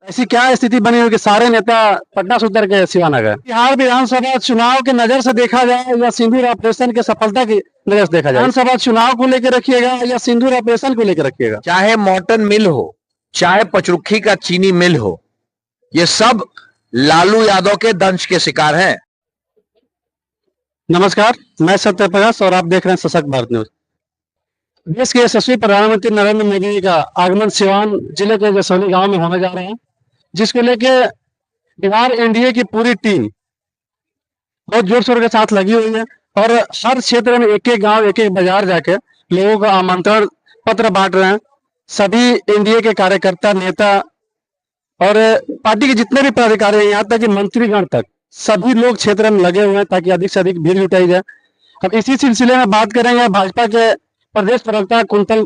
ऐसी क्या स्थिति बनी हुई कि सारे नेता पटना से उतर के सिवान आ गए? बिहार विधानसभा चुनाव के नजर से देखा जाए या सिंदूर ऑपरेशन की सफलता की नजर से देखा जाए, विधानसभा चुनाव को लेकर रखिएगा या सिंदूर ऑपरेशन को लेकर रखिएगा? चाहे मॉर्टन मिल हो, चाहे पचरुखी का चीनी मिल हो, ये सब लालू यादव के दंश के शिकार हैं। नमस्कार, मैं सत्य प्रकाश और आप देख रहे हैं सशक्त भारत न्यूज। देश के यशस्वी प्रधानमंत्री नरेंद्र मोदी जी का आगमन सिवान जिले के जसौली गांव में होने जा रहा है, जिसको लेके बिहार एनडीए की पूरी टीम बहुत जोर शोर के साथ लगी हुई है और हर क्षेत्र में एक एक गांव एक एक बाजार जाके लोगों को आमंत्रण पत्र बांट रहे हैं। सभी एनडीए के कार्यकर्ता, नेता और पार्टी के जितने भी पदाधिकारी हैं, यहाँ तक कि मंत्रीगण तक, सभी लोग क्षेत्र में लगे हुए हैं ताकि अधिक से अधिक भीड़ जुटाई जाए। अब इसी सिलसिले में बात करेंगे भाजपा के प्रदेश प्रवक्ता कुंतल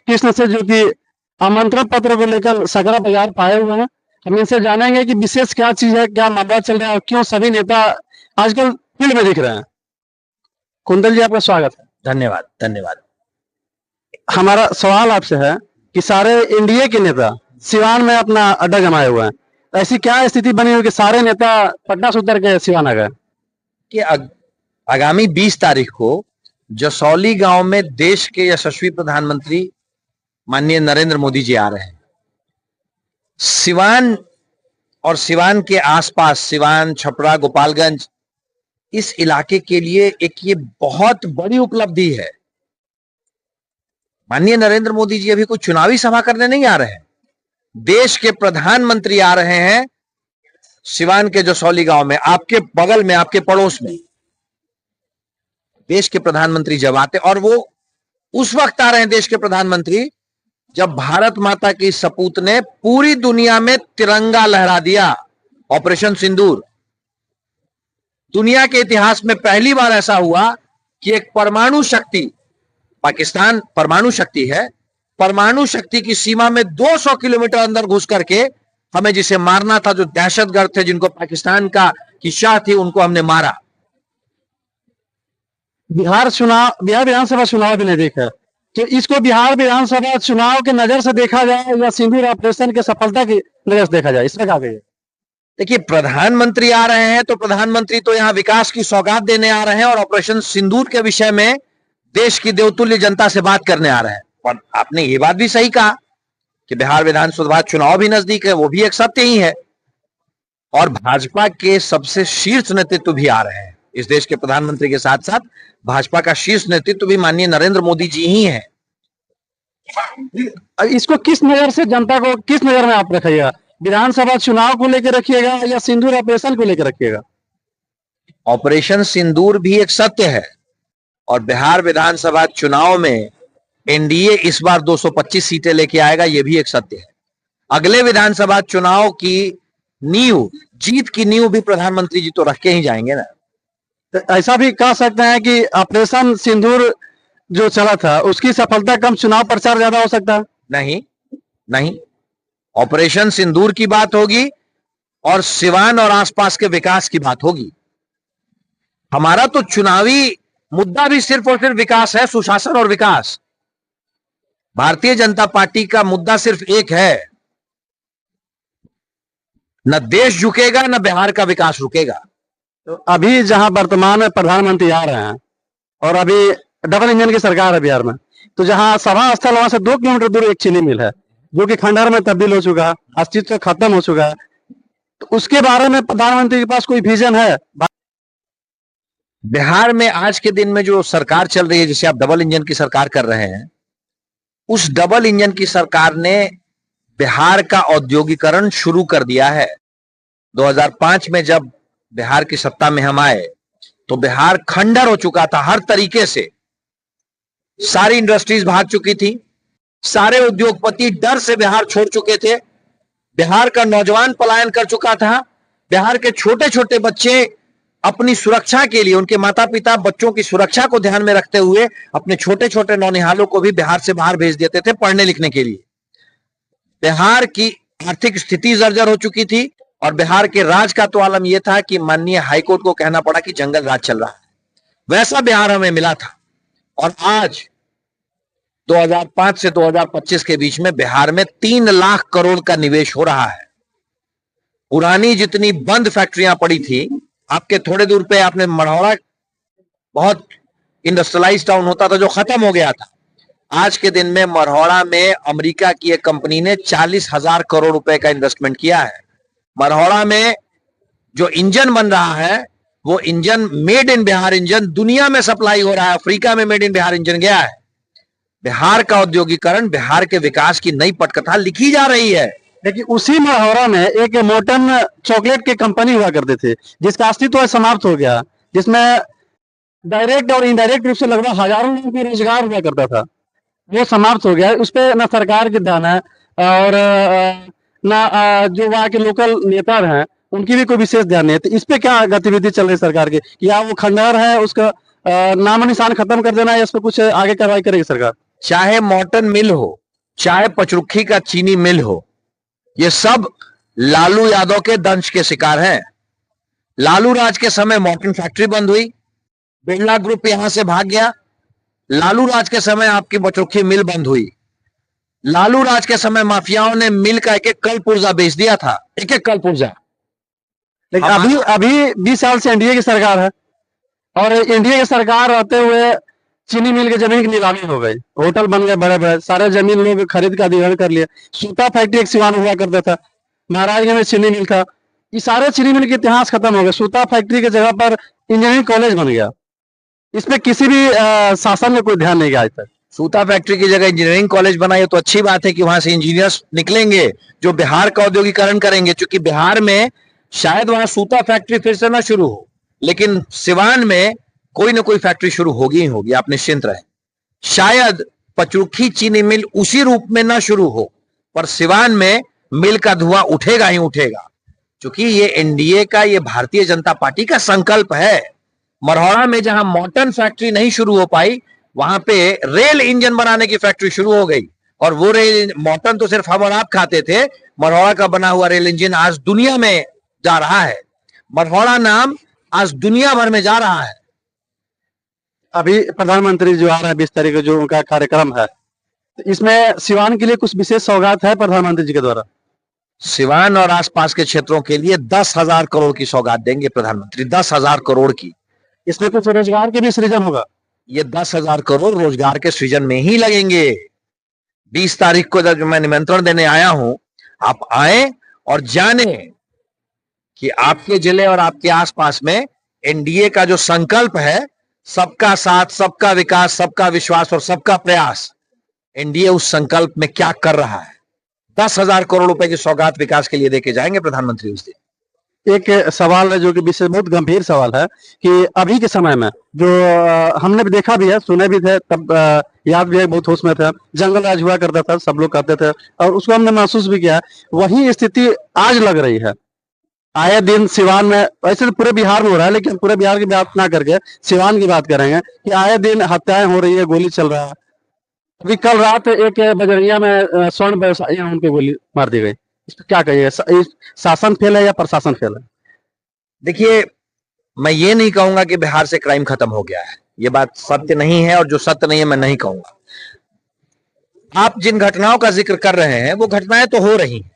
कृष्ण से, जो कि आमंत्रण पत्र को लेकर सगरा बाजार पाए हुए हैं। हम इनसे जानेंगे कि विशेष क्या चीज है, क्या मामला चल रहा है और क्यों सभी नेता आजकल फील्ड में दिख रहे हैं। कुंतल जी, आपका स्वागत है। धन्यवाद धन्यवाद। हमारा सवाल आपसे है कि सारे एनडीए के नेता सिवान में अपना अड्डा जमाए हुए हैं, ऐसी क्या स्थिति बनी हुई कि सारे नेता पटना से उतर के सिवान आ गए? कि आगामी 20 तारीख को जसौली गांव में देश के यशस्वी प्रधानमंत्री माननीय नरेंद्र मोदी जी आ रहे हैं। सिवान और सिवान के आसपास, सिवान, छपरा, गोपालगंज, इस इलाके के लिए एक ये बहुत बड़ी उपलब्धि है। माननीय नरेंद्र मोदी जी अभी कोई चुनावी सभा करने नहीं आ रहे हैं, देश के प्रधानमंत्री आ रहे हैं सिवान के जसौली गांव में, आपके बगल में, आपके पड़ोस में। देश के प्रधानमंत्री जब आते, और वो उस वक्त आ रहे हैं देश के प्रधानमंत्री जब भारत माता की सपूत ने पूरी दुनिया में तिरंगा लहरा दिया, ऑपरेशन सिंदूर। दुनिया के इतिहास में पहली बार ऐसा हुआ कि एक परमाणु शक्ति, पाकिस्तान परमाणु शक्ति है, परमाणु शक्ति की सीमा में 200 किलोमीटर अंदर घुस करके हमें जिसे मारना था, जो दहशतगर्द थे, जिनको पाकिस्तान की शाह थी, उनको हमने मारा। बिहार विधानसभा चुनाव भी नहीं देखा, तो इसको बिहार विधानसभा चुनाव के नजर से देखा जाए या सिंदूर ऑपरेशन की सफलता की नजर से देखा जाए, इसमें क्या कहिए? देखिए, प्रधानमंत्री आ रहे हैं तो प्रधानमंत्री तो यहां विकास की सौगात देने आ रहे हैं और ऑपरेशन सिंदूर के विषय में देश की देवतुल्य जनता से बात करने आ रहे हैं। और आपने ये बात भी सही कहा कि बिहार विधानसभा चुनाव भी नजदीक है, वो भी एक सत्य ही है। और भाजपा के सबसे शीर्ष नेतृत्व भी आ रहे हैं इस देश के प्रधानमंत्री के साथ साथ। भाजपा का शीर्ष नेतृत्व भी माननीय नरेंद्र मोदी जी ही है। इसको किस नजर से, जनता को किस नजर में आप रखिएगा? विधानसभा चुनाव को लेकर रखिएगा या सिंदूर ऑपरेशन को लेकर रखिएगा? ऑपरेशन सिंदूर भी एक सत्य है और बिहार विधानसभा चुनाव में एनडीए इस बार 225 सीटें लेके आएगा, यह भी एक सत्य है। अगले विधानसभा चुनाव की नींव, जीत की नींव भी प्रधानमंत्री जी तो रख के ही जाएंगे ना। तो ऐसा भी कह सकते हैं कि ऑपरेशन सिंदूर जो चला था उसकी सफलता कम, चुनाव प्रचार ज्यादा हो सकता है? नहीं नहीं, ऑपरेशन सिंदूर की बात होगी और सिवान और आसपास के विकास की बात होगी। हमारा तो चुनावी मुद्दा भी सिर्फ और सिर्फ विकास है, सुशासन और विकास। भारतीय जनता पार्टी का मुद्दा सिर्फ एक है, न देश झुकेगा न बिहार का विकास रुकेगा। तो अभी जहां वर्तमान में प्रधानमंत्री आ रहे हैं और अभी डबल इंजन की सरकार है बिहार में, तो जहां सभा स्थल वहां से 2 किलोमीटर दूर एक चीनी मिल है जो कि खंडहर में तब्दील हो चुका है, अस्तित्व खत्म हो चुका है, तो उसके बारे में प्रधानमंत्री के पास कोई विजन है? बिहार में आज के दिन में जो सरकार चल रही है, जिसे आप डबल इंजन की सरकार कर रहे हैं, उस डबल इंजन की सरकार ने बिहार का औद्योगिकरण शुरू कर दिया है। 2005 में जब बिहार की सत्ता में हम आए तो बिहार खंडहर हो चुका था हर तरीके से। सारी इंडस्ट्रीज भाग चुकी थी, सारे उद्योगपति डर से बिहार छोड़ चुके थे, बिहार का नौजवान पलायन कर चुका था, बिहार के छोटे छोटे बच्चे अपनी सुरक्षा के लिए, उनके माता पिता बच्चों की सुरक्षा को ध्यान में रखते हुए अपने छोटे छोटे नौनिहालों को भी बिहार से बाहर भेज देते थे पढ़ने लिखने के लिए। बिहार की आर्थिक स्थिति जर्जर हो चुकी थी और बिहार के राज का तो आलम यह था कि माननीय हाईकोर्ट को कहना पड़ा कि जंगल राज चल रहा है। वैसा बिहार हमें मिला था और आज 2005 से 2025 के बीच में बिहार में 3 लाख करोड़ का निवेश हो रहा है। पुरानी जितनी बंद फैक्ट्रियां पड़ी थी, आपके थोड़े दूर पे आपने मढ़ौरा, बहुत इंडस्ट्रियलाइज टाउन होता था जो खत्म हो गया था। आज के दिन में मढ़ौरा में अमेरिका की एक कंपनी ने 40,000 करोड़ रुपए का इन्वेस्टमेंट किया है। मढ़ौरा में जो इंजन बन रहा है वो engine made in Bihar engine दुनिया में सप्लाई हो रहा है। अफ्रीका में मेड इन बिहार इंजन गया है। बिहार का औद्योगिकरण, बिहार के विकास की नई पटकथा लिखी जा रही है। देखिए उसी मढ़ौरा में एक मोर्टन चॉकलेट की कंपनी हुआ करते थे जिसका अस्तित्व समाप्त हो गया, जिसमें डायरेक्ट और इनडायरेक्ट रूप से लगभग हजारों लोगों का रोजगार हुआ करता था, वो समाप्त हो गया है। उस पर ना सरकार की ध्यान है और ना जो वहाँ के लोकल नेता हैं उनकी भी कोई विशेष ध्यान नहीं है। तो इस पे क्या गतिविधि चल रही है सरकार की? या वो खंडहर है उसका नामो निशान खत्म कर देना है, या इस पर कुछ आगे कार्रवाई करेगी सरकार? चाहे मॉर्टन मिल हो, चाहे पचरुखी का चीनी मिल हो, ये सब लालू यादव के दंश के शिकार हैं। लालू राज के समय मॉर्टन फैक्ट्री बंद हुई, बिरला ग्रुप यहां से भाग गया। लालू राज के समय आपकी पचरुखी मिल बंद हुई। लालू राज के समय माफियाओं ने मिल का एक एक कल पुर्जा बेच दिया था, एक एक कल पुर्जा। लेकिन अभी 20 साल से एनडीए की सरकार है और एनडीए की सरकार रहते हुए चीनी मिल की जमीन की नीलामी हो गई, होटल बन गए बड़े बड़े, सारे जमीन लोग खरीद का अधिग्रहण कर लिया। सूता फैक्ट्री एक सिवान हुआ करता था, महाराजगंज में चीनी मिल था, ये सारे चीनी मिल के इतिहास खत्म हो गए। सूता फैक्ट्री की जगह पर इंजीनियरिंग कॉलेज बन गया। इस पे किसी भी शासन ने कोई ध्यान नहीं दिया आज तक। सूता फैक्ट्री की जगह इंजीनियरिंग कॉलेज बनाई तो अच्छी बात है कि वहां से इंजीनियर्स निकलेंगे जो बिहार का औद्योगिकरण करेंगे, क्योंकि बिहार में शायद वहां सूता फैक्ट्री फिर से ना शुरू हो, लेकिन सिवान में कोई ना कोई फैक्ट्री शुरू होगी ही होगी, आप निश्चिंत रहें। शायद पचरुखी चीनी मिल उसी रूप में ना शुरू हो, पर सिवान में मिल का धुआं उठेगा ही उठेगा, क्योंकि ये एनडीए का, ये भारतीय जनता पार्टी का संकल्प है। मढ़ौरा में जहां मॉर्टन फैक्ट्री नहीं शुरू हो पाई, वहां पे रेल इंजन बनाने की फैक्ट्री शुरू हो गई, और वो रेल, मॉर्टन तो सिर्फ हम और आप खाते थे, मढ़ौरा का बना हुआ रेल इंजन आज दुनिया में जा रहा है। मढ़ौरा नाम आज दुनिया भर में जा रहा है। अभी प्रधानमंत्री जो आ रहा है 20 तारीख को, जो उनका कार्यक्रम है, तो इसमें सिवान के लिए कुछ विशेष सौगात है प्रधानमंत्री जी के द्वारा? सिवान और आसपास के क्षेत्रों के लिए 10,000 करोड़ की सौगात देंगे प्रधानमंत्री, 10,000 करोड़ की। इसमें कुछ रोजगार के भी सृजन होगा? ये 10,000 करोड़ रोजगार के सृजन में ही लगेंगे। 20 तारीख को जब मैं निमंत्रण देने आया हूं, आप आए और जाने कि आपके जिले और आपके आसपास में एनडीए का जो संकल्प है, सबका साथ, सबका विकास, सबका विश्वास और सबका प्रयास, एनडीए उस संकल्प में क्या कर रहा है। 10,000 करोड़ रुपए की सौगात विकास के लिए देके जाएंगे प्रधानमंत्री उस दिन। एक सवाल है जो कि विशेष, बहुत गंभीर सवाल है कि अभी के समय में जो हमने भी देखा भी है, सुने भी थे, तब याद भी है, बहुत होश में थे, जंगल राज हुआ करता था, सब लोग कहते थे, और उसको हमने महसूस भी किया। वही स्थिति आज लग रही है। आए दिन सिवान में, वैसे तो पूरे बिहार में हो रहा है, लेकिन पूरे बिहार की बात ना करके सिवान की बात करेंगे कि आए दिन हत्याएं हो रही है, गोली चल रहा है। अभी कल रात एक बजरिया में स्वर्ण व्यवसायी हैं, उनके गोली मार दी गई। इस पर क्या कहिएगा? शासन फेल है या प्रशासन फेल है? देखिए, मैं ये नहीं कहूंगा कि बिहार से क्राइम खत्म हो गया है, ये बात सत्य नहीं है, और जो सत्य नहीं है मैं नहीं कहूंगा। आप जिन घटनाओं का जिक्र कर रहे हैं वो घटनाएं तो हो रही हैं,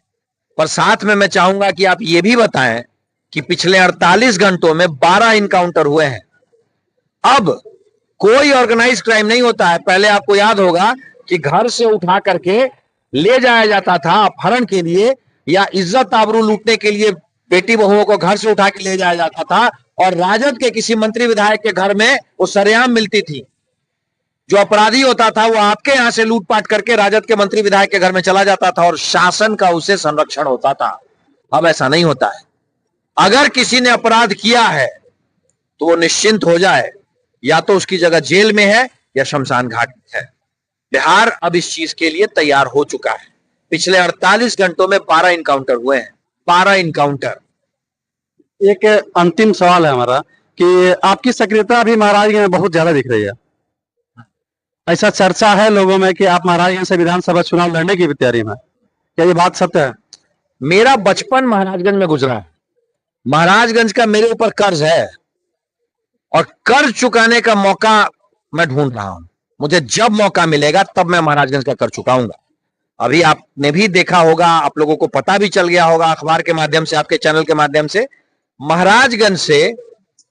पर साथ में मैं चाहूंगा कि आप ये भी बताएं कि पिछले 48 घंटों में 12 इनकाउंटर हुए हैं। अब कोई ऑर्गेनाइज क्राइम नहीं होता है। पहले आपको याद होगा कि घर से उठा करके ले जाया जाता था अपहरण के लिए, या इज्जत आबरू लूटने के लिए बेटी बहुओं को घर से उठा के ले जाया जाता था, और राजद के किसी मंत्री विधायक के घर में वो सरेआम मिलती थी। जो अपराधी होता था वो आपके यहां से लूटपाट करके राजद के मंत्री विधायक के घर में चला जाता था, और शासन का उसे संरक्षण होता था। अब ऐसा नहीं होता है। अगर किसी ने अपराध किया है तो वो निश्चिंत हो जाए, या तो उसकी जगह जेल में है या शमशान घाट में है। बिहार अब इस चीज के लिए तैयार हो चुका है। पिछले 48 घंटों में 12 इनकाउंटर हुए हैं, 12 इनकाउंटर। एक अंतिम सवाल है हमारा कि आपकी सक्रियता अभी महाराजगंज में बहुत ज्यादा दिख रही है। ऐसा चर्चा है लोगों में कि आप महाराजगंज से विधानसभा चुनाव लड़ने की भी तैयारी में, क्या ये बात सत्य है? मेरा बचपन महाराजगंज में गुजरा है। महाराजगंज का मेरे ऊपर कर्ज है, और कर्ज चुकाने का मौका मैं ढूंढ रहा हूं। मुझे जब मौका मिलेगा तब मैं महाराजगंज का कर्ज चुकाऊंगा। अभी आपने भी देखा होगा, आप लोगों को पता भी चल गया होगा अखबार के माध्यम से, आपके चैनल के माध्यम से, महाराजगंज से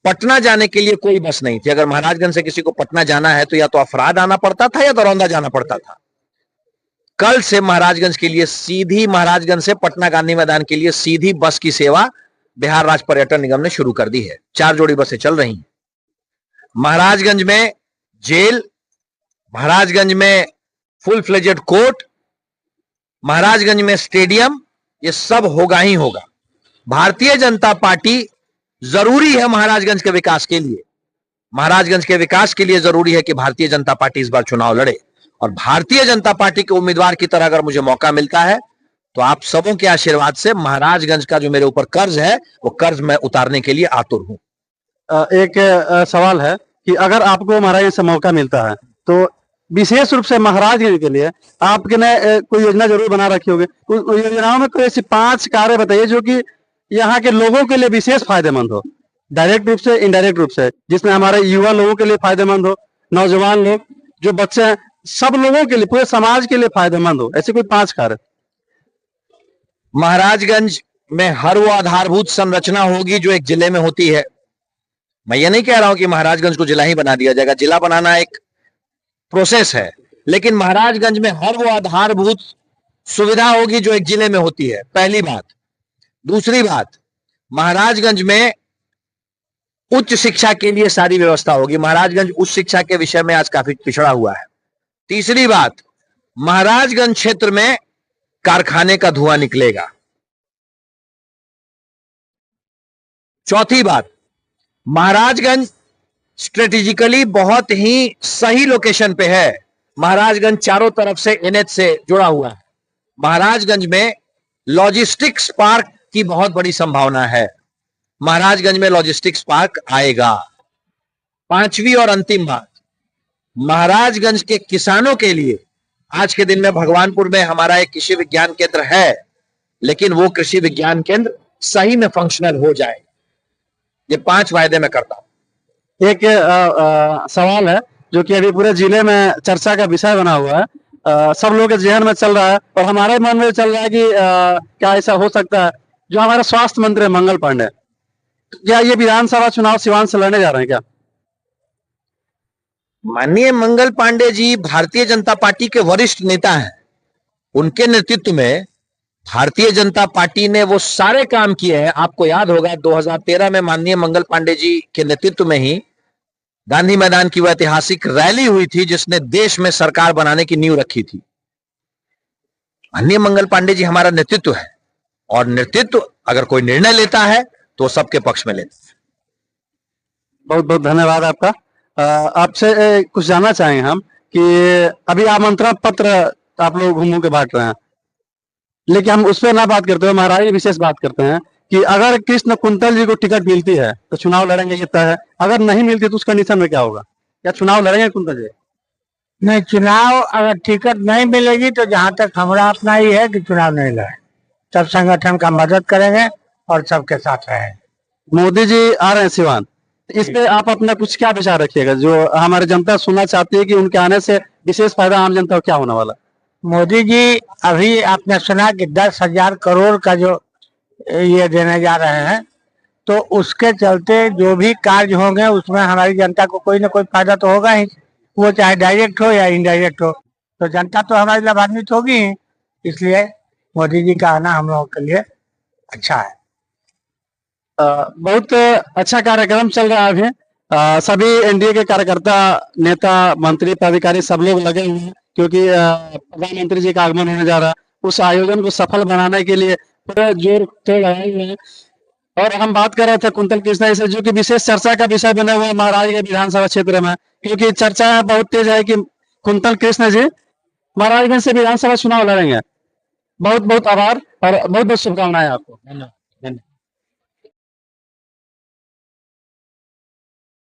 पटना जाने के लिए कोई बस नहीं थी। अगर महाराजगंज से किसी को पटना जाना है तो या तो अफराद आना पड़ता था या दरौंदा जाना पड़ता था। कल से महाराजगंज के लिए सीधी, महाराजगंज से पटना गांधी मैदान के लिए सीधी बस की सेवा बिहार राज्य पर्यटन निगम ने शुरू कर दी है। 4 जोड़ी बसें चल रही हैं। महाराजगंज में जेल, महाराजगंज में फुल फ्लेजेड कोर्ट, महाराजगंज में स्टेडियम, ये सब होगा ही होगा। भारतीय जनता पार्टी जरूरी है महाराजगंज के विकास के लिए। महाराजगंज के विकास के लिए जरूरी है कि भारतीय जनता पार्टी इस बार चुनाव लड़े, और भारतीय जनता पार्टी के उम्मीदवार की तरह अगर मुझे मौका मिलता है तो आप सबों के आशीर्वाद से महाराजगंज का जो मेरे ऊपर कर्ज है वो कर्ज मैं उतारने के लिए आतुर हूं। एक सवाल है कि अगर आपको महाराजगंज से मौका मिलता है तो विशेष रूप से महाराजगंज के लिए आपके ने कोई योजना जरूर बना रखी होगी। उन योजनाओं में कोई ऐसी 5 कार्य बताइए जो कि यहाँ के लोगों के लिए विशेष फायदेमंद हो, डायरेक्ट रूप से, इनडायरेक्ट रूप से, जिसमें हमारे युवा लोगों के लिए फायदेमंद हो, नौजवान लोग, जो बच्चे हैं, सब लोगों के लिए, पूरे समाज के लिए फायदेमंद हो। ऐसे कोई 5 कार्य। महाराजगंज में हर वो आधारभूत संरचना होगी जो एक जिले में होती है। मैं ये नहीं कह रहा हूं कि महाराजगंज को जिला ही बना दिया जाएगा, जिला बनाना एक प्रोसेस है, लेकिन महाराजगंज में हर वो आधारभूत सुविधा होगी जो एक जिले में होती है, पहली बात। दूसरी बात, महाराजगंज में उच्च शिक्षा के लिए सारी व्यवस्था होगी। महाराजगंज उच्च शिक्षा के विषय में आज काफी पिछड़ा हुआ है। तीसरी बात, महाराजगंज क्षेत्र में कारखाने का धुआं निकलेगा। चौथी बात, महाराजगंज स्ट्रेटेजिकली बहुत ही सही लोकेशन पे है। महाराजगंज चारों तरफ से एनएच से जुड़ा हुआ है। महाराजगंज में लॉजिस्टिक्स पार्क की बहुत बड़ी संभावना है। महाराजगंज में लॉजिस्टिक्स पार्क आएगा। पांचवी और अंतिम बात, महाराजगंज के किसानों के लिए आज के दिन में भगवानपुर में हमारा एक कृषि विज्ञान केंद्र है, लेकिन वो कृषि विज्ञान केंद्र सही में फंक्शनल हो जाए। ये 5 वायदे मैं करता हूं। एक सवाल है जो कि अभी पूरे जिले में चर्चा का विषय बना हुआ है, सब लोगों के जहन में चल रहा है और हमारे मन में चल रहा है कि क्या ऐसा हो सकता है, जो हमारे स्वास्थ्य मंत्री मंगल पांडे, क्या ये विधानसभा चुनाव सिवान से लड़ने जा रहे हैं क्या? माननीय मंगल पांडे जी भारतीय जनता पार्टी के वरिष्ठ नेता हैं। उनके नेतृत्व में भारतीय जनता पार्टी ने वो सारे काम किए हैं। आपको याद होगा 2013 में माननीय मंगल पांडे जी के नेतृत्व में ही गांधी मैदान की वह ऐतिहासिक रैली हुई थी जिसने देश में सरकार बनाने की नींव रखी थी। माननीय मंगल पांडे जी हमारा नेतृत्व है, और नेतृत्व अगर कोई निर्णय लेता है तो सबके पक्ष में लेता है। बहुत बहुत धन्यवाद आपका। आपसे कुछ जानना चाहेंगे हम कि अभी आमंत्रण पत्र आप लोग घूम के बांट रहे हैं, लेकिन हम उस पर ना बात करते हुए महाराज विशेष बात करते हैं कि अगर कृष्ण कुंतल जी को टिकट मिलती है तो चुनाव लड़ेंगे, ये तय है। अगर नहीं मिलती तो उस कंडीशन में क्या होगा? क्या चुनाव लड़ेंगे कुंतल जी? नहीं, चुनाव अगर टिकट नहीं मिलेगी तो जहां तक हमारा अपना ही है कि चुनाव नहीं लड़े, सब संगठन का मदद करेंगे और सबके साथ रहेंगे। मोदी जी आ रहे हैं सिवान, इस पे आप अपना कुछ क्या विचार रखिएगा जो हमारी जनता सुनना चाहती है कि उनके आने से विशेष फायदा आम जनता को क्या होने वाला? मोदी जी अभी आपने सुना कि 10,000 करोड़ का जो ये देने जा रहे हैं, तो उसके चलते जो भी कार्य होंगे उसमें हमारी जनता को कोई ना कोई फायदा तो होगा ही, वो चाहे डायरेक्ट हो या इनडायरेक्ट हो, तो जनता तो हमारी लाभान्वित होगी ही। इसलिए मोदी जी का आना हम लोगों के लिए अच्छा है। बहुत अच्छा कार्यक्रम चल रहा है अभी। सभी एनडीए के कार्यकर्ता, नेता, मंत्री, पदाधिकारी सब लोग लगे हुए हैं क्योंकि प्रधानमंत्री जी का आगमन होने जा रहा है। उस आयोजन को सफल बनाने के लिए पूरे जोर तोड़ लगाए हुए हैं। और हम बात कर रहे थे कुंतल कृष्णा से, जो कि विशेष चर्चा का विषय बने हुए महाराज के विधानसभा क्षेत्र में, क्योंकि चर्चा बहुत तेज है कि कुंतल कृष्ण जी महाराजगंज से विधानसभा चुनाव लड़ेंगे। बहुत बहुत आभार और बहुत बहुत शुभकामनाएं आपको।